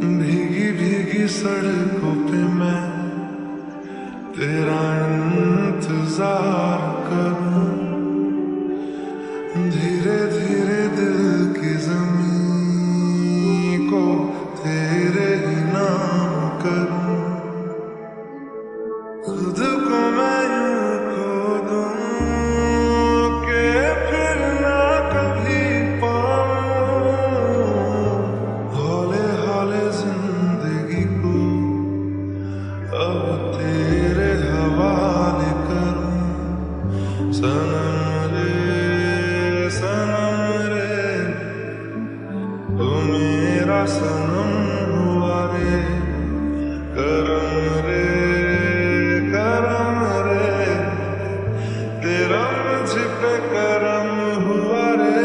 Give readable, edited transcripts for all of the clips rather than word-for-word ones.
भीगी भीगी सड़कों पे मैं तेरा इंतजार करूं, धीरे धीरे दिल की ज़मीं को तेरे ही नाम करूं, खुद को मैं यूं खो दूं कि फिर ना कभी पाऊं, हौले हौले जिंदगी को अब तेरे हवाले करूं। सनम रे तू मेरा सनम हुआ रे, करम रे तेरा मुझ पे करम हुआ रे।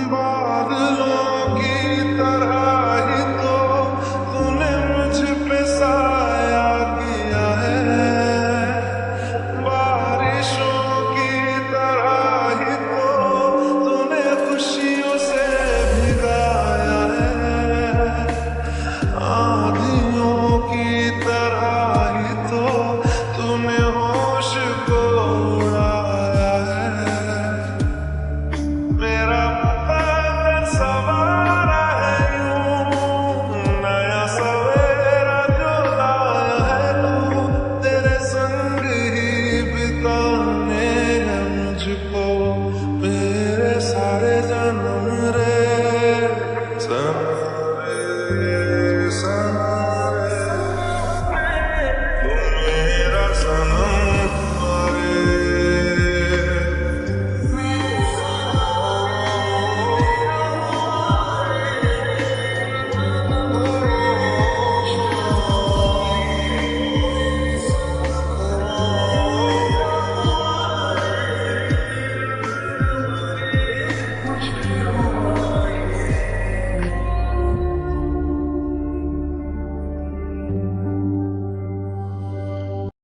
बादलों की तरह ही तो तूने मुझ पे साया किया है, बारिशों की तरह ही तो तूने खुशियों से भिगाया है, आंधियों की तरह ही तो तूने होश को उड़ाया है। मेरा सवारा है यूं नया सवेरा जो लाया है तू, तेरे संग ही बिताने हैं मुझको मेरे सारे जन्म रे। सनम रे तू मेरा सनम